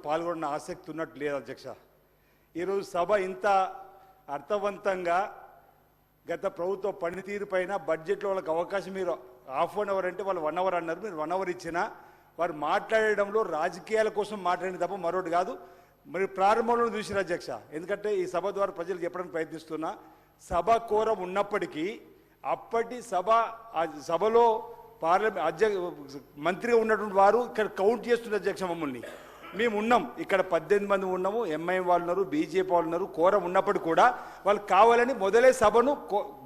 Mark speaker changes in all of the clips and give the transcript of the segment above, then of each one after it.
Speaker 1: పాల్గొన్న ఆసక్తి ఉన్నట్టు లేదు అధ్యక్ష. ఈరోజు సభ ఇంత అర్థవంతంగా గత ప్రభుత్వ పనితీరు పైన బడ్జెట్లో వాళ్ళకి అవకాశం మీరు హాఫ్ అన్ అవర్ అంటే వాళ్ళు 1 అవర్ అన్నారు, మీరు 1 అవర్ ఇచ్చినా వారు మాట్లాడడంలో రాజకీయాల కోసం మాట్లాడిన తప్ప మరొకటి కాదు. మరి ప్రారంభంలో చూసిన అధ్యక్ష, ఎందుకంటే ఈ సభ ద్వారా ప్రజలకు చెప్పడానికి ప్రయత్నిస్తున్నా, సభ కోరం ఉన్నప్పటికీ అప్పటి సభలో మంత్రిగా ఉన్నటువంటి వారు ఇక్కడ కౌంట్ చేస్తున్న అధ్యక్ష మమ్మల్ని. మేము ఉన్నాం ఇక్కడ 18 మంది ఉన్నాము, ఎంఐఎం వాళ్ళు ఉన్నారు, బీజేపీ వాళ్ళు ఉన్నారు. కోరం ఉన్నప్పటికీ కూడా వాళ్ళు కావాలని మొదలే సభను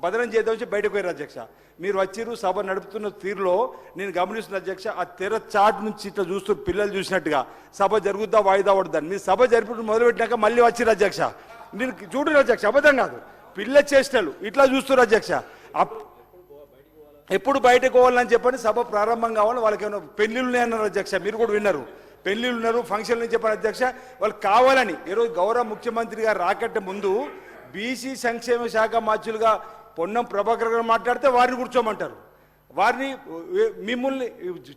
Speaker 1: బదనం చేద్దామని బయటకు పోయారు అధ్యక్ష. మీరు వచ్చిరు సభ నడుపుతున్న తీరులో నేను గమనిస్తున్న అధ్యక్ష, ఆ తెర చాట్ నుంచి ఇట్లా చూస్తూ పిల్లలు చూసినట్టుగా సభ జరుగుద్దా వాయిదా పడుద్దని. మీరు సభ జరిపి మొదలుపెట్టినాక మళ్ళీ వచ్చిరు అధ్యక్ష. నేను చూడరు అధ్యక్ష, అబద్ధం కాదు, పిల్ల చేష్టలు ఇట్లా చూస్తున్నారు అధ్యక్ష. ఎప్పుడు బయటకు పోవాలని చెప్పని సభ ప్రారంభం కావాలని వాళ్ళకి ఏమైనా పెళ్లిళ్ళు అన్నారు అధ్యక్ష, మీరు కూడా విన్నారు, పెళ్లిళ్ళు ఉన్నారు, ఫంక్షన్లు అని చెప్పారు అధ్యక్ష. వాళ్ళు కావాలని ఈరోజు గౌరవ ముఖ్యమంత్రి గారు రాకట్టే ముందు బీసీ సంక్షేమ శాఖ మంత్రులుగా పొన్నం ప్రభాకర్ గారు మాట్లాడితే వారిని కూర్చోమంటారు, వారిని మిమ్మల్ని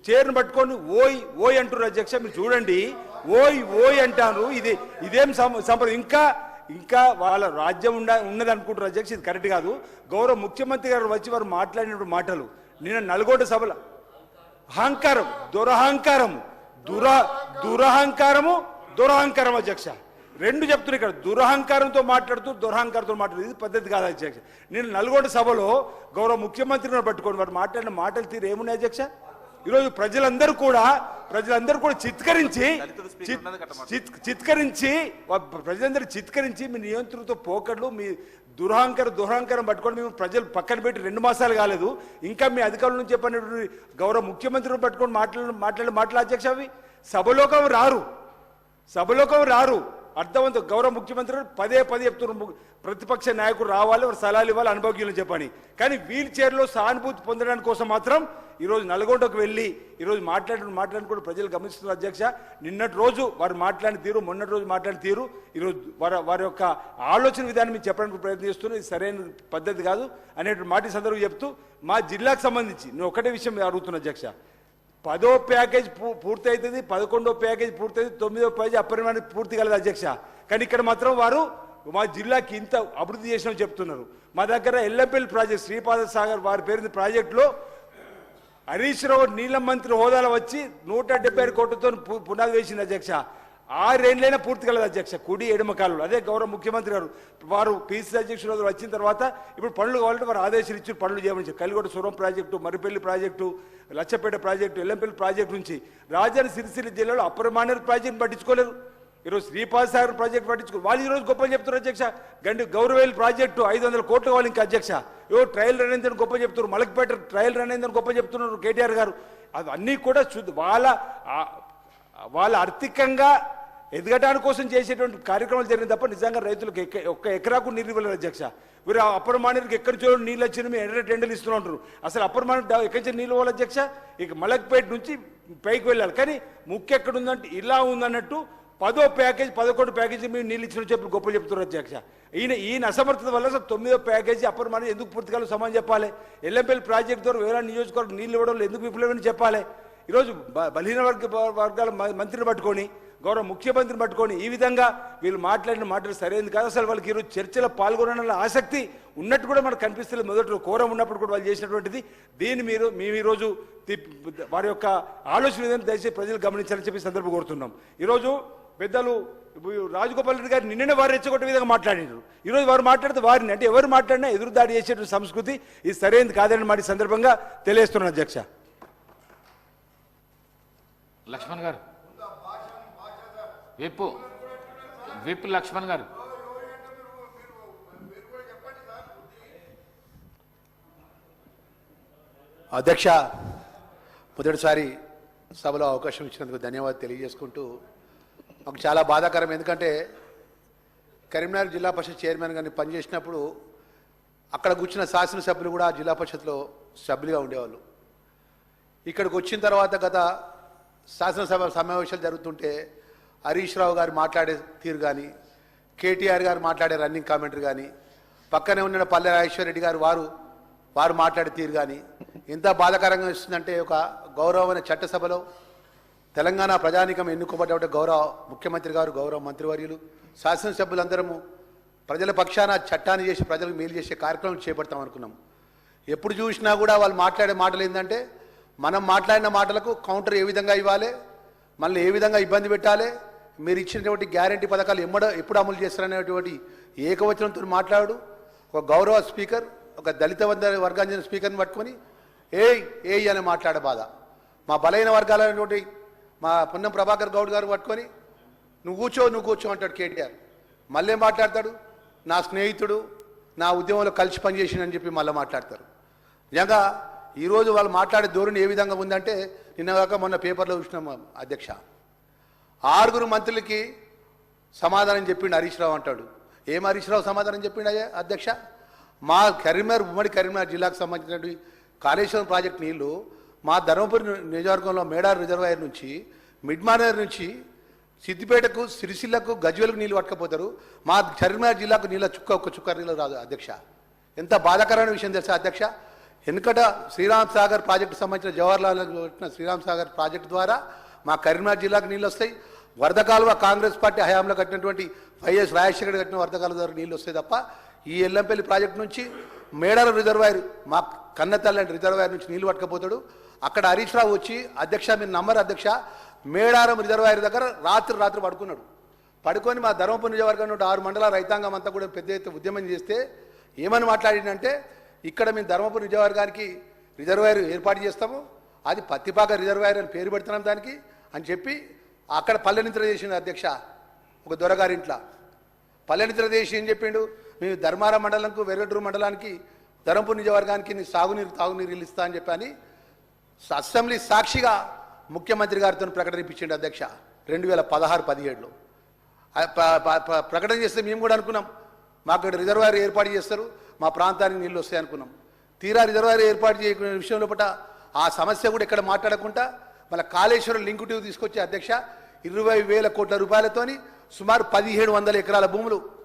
Speaker 1: చైర్ను పట్టుకొని ఓయ్ ఓయ్ అంటారు అధ్యక్ష. మీరు చూడండి, ఓయ్ ఓయ్ అంటారు. ఇదేం సంప్రదాయం? ఇంకా వాళ్ళ రాజ్యం ఉన్నది అనుకుంటారు అధ్యక్ష. ఇది కరెక్ట్ కాదు. గౌరవ ముఖ్యమంత్రి గారు వచ్చి వారు మాట్లాడిన మాటలు నిన్న నల్గొండ సభలో అహంకారం, దురహంకారం అధ్యక్ష. రెండు చెప్తున్నారు ఇక్కడ, దురహంకారంతో మాట్లాడుతూ దురహంకారంతో మాట్లాడుతూ. ఇది పద్ధతి కాదు అధ్యక్ష. నేను నల్గొండ సభలో గౌరవ ముఖ్యమంత్రిని పట్టుకొని వారు మాట్లాడిన మాటలు తీరు ఏమున్నాయి అధ్యక్ష? ఈరోజు ప్రజలందరూ కూడా చిత్కరించి మీ నియంత్రణతో పోకడ్లు, మీ దురహంకారం పట్టుకొని మేము ప్రజలు పక్కన పెట్టి 2 మాసాలు కాలేదు, ఇంకా మీ అధికారుల నుంచి చెప్పినటువంటి గౌరవ ముఖ్యమంత్రిని పట్టుకొని మాట్లాడే అధ్యక్ష. అవి సభలోకం రారు అర్థవంతం. గౌరవ ముఖ్యమంత్రి పదే చెప్తున్నారు, ప్రతిపక్ష నాయకుడు రావాలి, వారు సలహాలు ఇవ్వాలి, అనుభవజ్ఞులు చెప్పని. కానీ వీల్ చైర్లో సానుభూతి పొందడానికి కోసం మాత్రం ఈరోజు నల్గొండకు వెళ్ళి ఈరోజు మాట్లాడిన కూడా ప్రజలు గమనిస్తున్నారు అధ్యక్ష. నిన్నటి రోజు వారు మాట్లాడిన తీరు, మొన్నటి రోజు మాట్లాడిన తీరు, ఈరోజు వారి యొక్క ఆలోచన విధానం మీరు చెప్పడానికి ప్రయత్నిస్తున్నారు. ఇది సరైన పద్ధతి కాదు అనేటువంటి మాట సందర్భంగా చెప్తూ, మా జిల్లాకు సంబంధించి నేను ఒకటే విషయం అడుగుతున్నా అధ్యక్ష. 10వ ప్యాకేజ్ పూర్తి అవుతుంది, 11వ ప్యాకేజ్ పూర్తి అవుతుంది, 9వ ప్యాకేజ్ అపరిమాణం పూర్తి కలదు అధ్యక్ష. కానీ ఇక్కడ మాత్రం వారు మా జిల్లాకి ఇంత అభివృద్ధి చేసినామని చెప్తున్నారు. మా దగ్గర ఎల్లంపల్లి ప్రాజెక్ట్, శ్రీపాద సాగర్ వారి పేరు ప్రాజెక్టులో హరీష్ రావు నీలం మంత్రి హోదాలో వచ్చి 176 కోట్లతో పునాది వేసింది అధ్యక్ష. 6 ఏళ్ళైనా పూర్తి కలదు అధ్యక్ష, కుడి ఎడమ కాలంలో. అదే గౌరవ ముఖ్యమంత్రి గారు వారు పిసిసి అధ్యక్షుడు వచ్చిన తర్వాత ఇప్పుడు పనులు కావాలంటే వారు ఆదేశాలు ఇచ్చి పనులు చేయమని. కలిగొడ సురం project, Maripalli project, Lachapeta project, Yellampalli project నుంచి రాజధాని సిరిసిల్ల జిల్లాలో అపరిమాణ ప్రాజెక్టు పట్టించుకోలేరు. ఈరోజు శ్రీపాద సాగర్ ప్రాజెక్టు పట్టించుకో వాళ్ళు ఈరోజు గొప్ప చెప్తున్నారు అధ్యక్ష. గౌరవేల్ ప్రాజెక్టు 500 కోట్లు కావాలి ఇంకా అధ్యక్ష. ట్రయల్ రన్ అయిందని గొప్ప చెప్తున్నారు, మలక్పేట ట్రయల్ రన్ అయిందని గొప్ప చెప్తున్నారు కేటీఆర్ గారు. అవన్నీ కూడా వాళ్ళ ఆర్థికంగా ఎదగడానికి కోసం చేసేటువంటి కార్యక్రమాలు జరిగింది తప్ప నిజంగా రైతులకు ఒక్క ఎకరాకు నీళ్ళు ఇవ్వలేదు అధ్యక్ష. వీరు అపరిమాణానికి ఎక్కడి నుంచో నీళ్ళు వచ్చిన మేము ఎర్ర టెండర్లు ఇస్తున్నారు. అసలు అపరిమాణం ఎక్కడి నుంచి నీళ్ళు ఇవ్వాలి అధ్యక్ష? ఇక మలక్పేట నుంచి పైకి వెళ్ళాలి. కానీ ముఖ్య ఎక్కడ ఉందంటే ఇలా ఉందన్నట్టు 10వ ప్యాకేజ్ 11వ ప్యాకేజీ మేము నీళ్ళు ఇచ్చిన చెప్పి గొప్ప చెప్తున్నారు అధ్యక్ష. ఈయన అసమర్థత వల్ల 9వ ప్యాకేజీ అపరిమాణం ఎందుకు పూర్తి కాలం సమానం చెప్పాలి? ఎల్లంపల్లి ప్రాజెక్టు ద్వారా వేరే నియోజకవర్గం నీళ్ళు ఇవ్వడంలో ఎందుకు విఫలమని చెప్పాలి? ఈరోజు బలహీన వర్గాల మంత్రిని పట్టుకొని, గౌరవ ముఖ్యమంత్రిని పట్టుకొని ఈ విధంగా వీళ్ళు మాట్లాడిన మాటలు సరైనది కాదు. అసలు వాళ్ళకి ఈరోజు చర్చలో పాల్గొనాలన్న ఆసక్తి ఉన్నట్టు కూడా మనకు కనిపిస్తుంది. మొదటి కోరం ఉన్నప్పుడు కూడా వాళ్ళు చేసినటువంటిది. దీన్ని మేము ఈరోజు వారి యొక్క ఆలోచన విధానం దయచేసి ప్రజలు గమనించాలని చెప్పి సందర్భం కోరుతున్నాం. ఈరోజు పెద్దలు రాజగోపాల్ రెడ్డి గారు నిన్ననే వారు రెచ్చగొట్టే విధంగా మాట్లాడినారు. ఈరోజు వారు మాట్లాడితే వారిని అంటే ఎవరు మాట్లాడినా ఎదురుదాడి చేసేటువంటి సంస్కృతి ఇది సరైనది కాదని మాట సందర్భంగా తెలియజేస్తున్నాను అధ్యక్ష.
Speaker 2: లక్ష్మణ్ గారు, విప్ లక్ష్మణ్ గారు.
Speaker 3: అధ్యక్ష, మొదటిసారి సభలో అవకాశం ఇచ్చినందుకు ధన్యవాదాలు తెలియజేసుకుంటూ, మాకు చాలా బాధాకరం. ఎందుకంటే కరీంనగర్ జిల్లా పరిషత్ చైర్మన్ గారిని పనిచేసినప్పుడు అక్కడ కూర్చున్న శాసనసభ్యులు కూడా జిల్లా పరిషత్లో సభ్యులుగా ఉండేవాళ్ళు. ఇక్కడికి వచ్చిన తర్వాత గత శాసనసభ సమావేశాలు జరుగుతుంటే హరీష్ రావు గారు మాట్లాడే తీరు కానీ, కేటీఆర్ గారు మాట్లాడే రన్నింగ్ కామెంటరీ కానీ, పక్కనే ఉన్న పల్లె రాజేశ్వర రెడ్డి గారు వారు మాట్లాడే తీరు కానీ ఎంత బాధాకరంగా ఇస్తుందంటే, ఒక గౌరవమైన చట్టసభలో తెలంగాణ ప్రజానికం ఎన్నుకోబడ్డ గౌరవ ముఖ్యమంత్రి గారు, గౌరవ మంత్రివర్యులు, శాసనసభ్యులందరము ప్రజల పక్షాన చట్టాన్ని చేసి ప్రజలకు మేలు చేసే కార్యక్రమం చేపడతాం అనుకున్నాం. ఎప్పుడు చూసినా కూడా వాళ్ళు మాట్లాడే మాటలు ఏంటంటే, మనం మాట్లాడిన మాటలకు కౌంటర్ ఏ విధంగా ఇవ్వాలి, మళ్ళీ ఏ విధంగా ఇబ్బంది పెట్టాలి, మీరు ఇచ్చినటువంటి గ్యారంటీ పథకాలు ఎప్పుడు అమలు చేస్తారనేటువంటి ఏకవచనంతో మాట్లాడు. ఒక గౌరవ స్పీకర్, ఒక దళిత వర్గానికి చెందిన స్పీకర్ని పట్టుకొని ఏయ్ అని మాట్లాడే బాధ. మా బలైన వర్గాలైనటువంటి మా పొన్నం ప్రభాకర్ గౌడ్ గారు పట్టుకొని నువ్వు కూర్చో అంటాడు కేటీఆర్. మళ్ళీ మాట్లాడతాడు, నా స్నేహితుడు, నా ఉద్యమంలో కలిసి పనిచేసిందని చెప్పి మళ్ళీ మాట్లాడతారు. నిజంగా ఈరోజు వాళ్ళు మాట్లాడే ధోరణి ఏ విధంగా ఉందంటే, నిన్నగాక మొన్న పేపర్లో చూసినాం అధ్యక్ష, 6 మంత్రులకి సమాధానం చెప్పిండు హరీష్ రావు అంటాడు. ఏం హరీష్ రావు సమాధానం చెప్పిండు అధ్యక్ష? మా ఉమ్మడి కరీంనగర్ జిల్లాకు సంబంధించినటువంటి కాళేశ్వరం ప్రాజెక్టు నీళ్లు మా ధర్మపురి నియోజకవర్గంలో మేడార్ రిజర్వాయర్ నుంచి, మిడ్మానేర్ నుంచి సిద్దిపేటకు, సిరిసిల్లకు, గజ్వేలకు నీళ్లు పట్టుకపోతారు. మా కరీంనగర్ జిల్లాకు ఒక్క చుక్క నీళ్ళు రాదు అధ్యక్ష. ఎంత బాధాకరమైన విషయం తెలుసా అధ్యక్ష? వెనుకట శ్రీరామ్ సాగర్ ప్రాజెక్టు సంబంధించిన జవహర్లాల్ శ్రీరామ్ సాగర్ ప్రాజెక్టు ద్వారా మా కరీంనగర్ జిల్లాకు నీళ్ళు వస్తాయి. వరద కాలువ కాంగ్రెస్ పార్టీ హయాంలో కట్టినటువంటి వైఎస్ రాజశేఖర్ కట్టిన వరద కాలువ ద్వారా నీళ్ళు వస్తాయి తప్ప ఈ ఎల్లంపల్లి ప్రాజెక్టు నుంచి మేడారం రిజర్వాయర్, మా కన్నతల్లి రిజర్వాయర్ నుంచి నీళ్లు పట్టుకపోతాడు. అక్కడ హరీష్ రావు వచ్చి, అధ్యక్ష మీరు నమ్మరు అధ్యక్ష, మేడారం రిజర్వాయర్ దగ్గర రాత్రి పడుకున్నాడు. పడుకొని మా ధర్మపురి నియోజకవర్గం నుండి 6 మండలాల రైతాంగం అంతా కూడా పెద్ద ఎత్తున ఉద్యమం చేస్తే ఏమని మాట్లాడిందంటే, ఇక్కడ మేము ధర్మపురి నియోజకవర్గానికి రిజర్వాయర్ ఏర్పాటు చేస్తాము, అది పత్తిపాక రిజర్వాయర్ అని పేరు పెడుతున్నాం దానికి అని చెప్పి అక్కడ పల్లెనింత్ర చేసిండు అధ్యక్ష. ఒక దొరగారింట్ల పల్లెనింత్ర చేసి ఏం చెప్పిండు, మేము ధర్మారం మండలంకు, వెరగడ్రు మండలానికి, ధర్మపురి నియోజకవర్గానికి తాగునీరు ఇస్తా అని చెప్పని అసెంబ్లీ సాక్షిగా ముఖ్యమంత్రి గారితో ప్రకటన ఇప్పించిండు అధ్యక్ష 2016-17లో. ప్రకటన చేస్తే మేము కూడా అనుకున్నాం మాకు ఇక్కడ రిజర్వాయర్ ఏర్పాటు చేస్తారు, మా ప్రాంతానికి నీళ్ళు వస్తాయి అనుకున్నాం. తీరా రిజర్వాయర్ ఏర్పాటు చేయకునే విషయంలో పట ఆ సమస్య కూడా ఇక్కడ మాట్లాడకుండా మళ్ళీ కాళేశ్వరం లింక్ ట్యూబ్ తీసుకొచ్చే అధ్యక్ష 20,000 కోట్ల రూపాయలతోని సుమారు 1,700 ఎకరాల భూములు